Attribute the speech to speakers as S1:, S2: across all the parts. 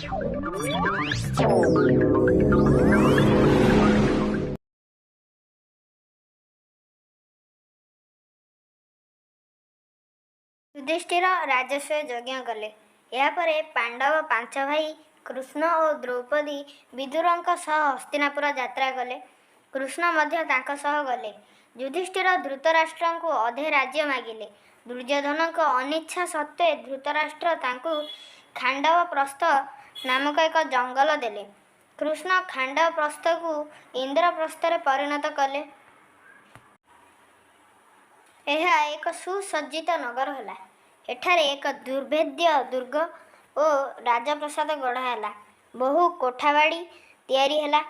S1: युधिष्ठिर राजस्व यज्ञ कले। यापर पांडव पांच भाई कृष्ण और द्रौपदी विदुरंक सह हस्तिनापुर यात्रा कले। कृष्ण मध्य तांक सह गले। युधिष्ठिर धृतराष्ट्र को अधे राज्य मागिले। दुर्योधन अनिच्छा सत्वे धृतराष्ट्र तांकु खांडव प्रस्थ नामक एक जंगल देले। कृष्ण खांडव प्रस्थ को इंद्रप्रस्थ परिणत कले। यह एक सुसज्जित नगर है। एठारे एक दुर्भेद्य दुर्ग और राजप्रसाद गढ़ाला। बहु कोठाबाड़ी तैयारी हैला।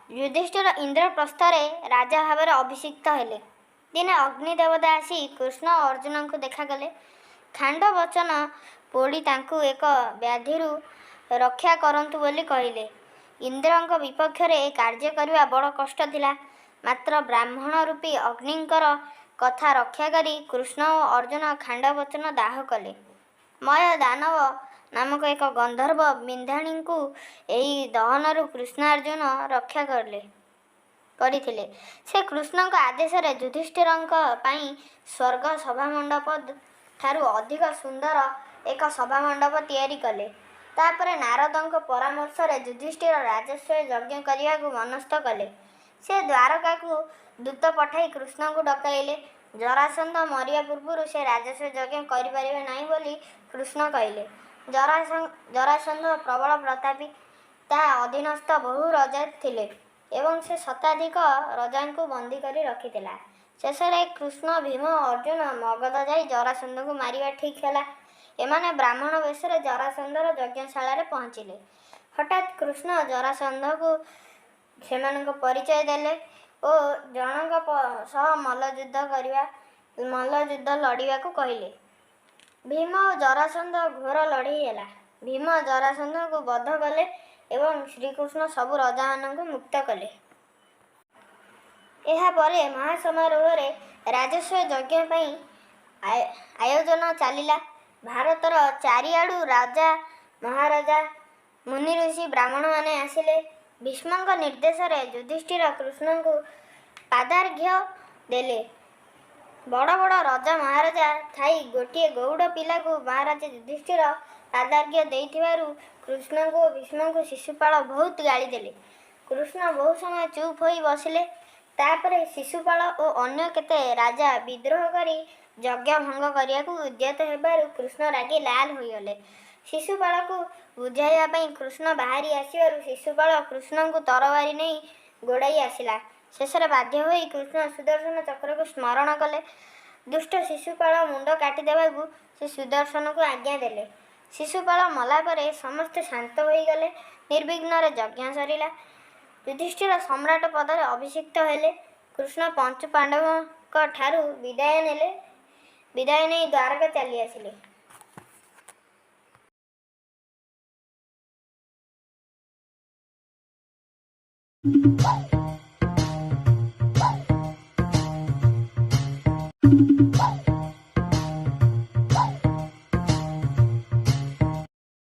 S1: युधिष्ठिर इंद्रप्रस्थरे राजा भाव अभिषिक्त हेले। दिने अग्निदेवता आसी कृष्ण और अर्जुन को देखागले। खांड वचन पोड़ी तांकु एक व्याधिरु रक्षा करंतु बोली कहिले। इंद्रंक विपक्षरे कार्य करवा बड़ कष्ट थिला। मात्र ब्राह्मण रूपी अग्निंकर कथा रक्षा करी कृष्ण और अर्जुन खांड वचन दाह कले। मय दानव नामक एक गंधर्व बिंधाणी को यही दहन कृष्ण अर्जुन रक्षा करथिले। से कृष्ण आदेश युधिष्ठिर स्वर्ग सभामंडप ठारू अधिक सुंदर एक सभामंडप तैयारी कले। तापर नारद परामर्श युधिष्ठिर राजस्व यज्ञ करने को मनस्थ कले। से द्वारका को दूत पठाई कृष्ण को डकाइले। जरासंध मरिया पूर्व से राजस्व यज्ञ करें नहीं बोली कृष्ण कहले। जरासंध प्रबल प्रतापी। ता अधीनस्थ बहु रजा थिले एवं से शताधिक रजा को बंदी करी रखिथिला। शेष कृष्ण भीम अर्जुन मगध जाई जरासंध को मारिबा ठीक है। एमाने ब्राह्मण वेश जरासंधर यज्ञशाला पहुँचिले। हठात कृष्ण जरासंध को सेमानक परिचय देले और जनक सह मल्लयुद्ध लड़िया को कहले। भीम और जरासंध घोर लड़ाई है। भीम जरासंध को बध कले एवं श्रीकृष्ण सबु रजा को मुक्त कले। यापर महासमारोह राजस्व यज्ञ आयोजन चलिला। भारतर चारिआडू राजा महाराजा मुनि ऋषि ब्राह्मण माने आसिले। भीष्म निर्देश युधिष्ठिर कृष्ण को पादार्घ्य देले। बड़ बड़ राजा महाराजा थाई गोटे गौड़ पिला को महाराजा युधिष्ठिर पादार्घ्य देइथिबारु कृष्ण को भीष्म को शिशुपाल बहुत गाली देले। कृष्ण बहुत समय चुप होई बसिले। तापर शिशुपाल और अन्य केते राजा विद्रोह करी यज्ञ भंग करिया को उद्यत हेबारु कृष्ण रागी लाल होइगले। शिशुपाल को बुझाइया पई कृष्ण बाहरी आसिबारु शिशुपाल कृष्ण को तरवारी नहीं गोड़ाई आसिला। शेषरे बाध्य होई कृष्ण सुदर्शन चक्र को स्मरण कले। दुष्ट शिशुपाल मुंड काटी देबाकू से सुदर्शन को आज्ञा देले। शिशुपाल मला परे समस्त शांत होई गले। निर्विघ्न यज्ञ सरिला। युधिष्ठिर सम्राट पदर अभिषिक्त हेले। कृष्ण पंच पांडव ठारू विदाय नेले। विदाय नहीं द्वारका चली आसिले।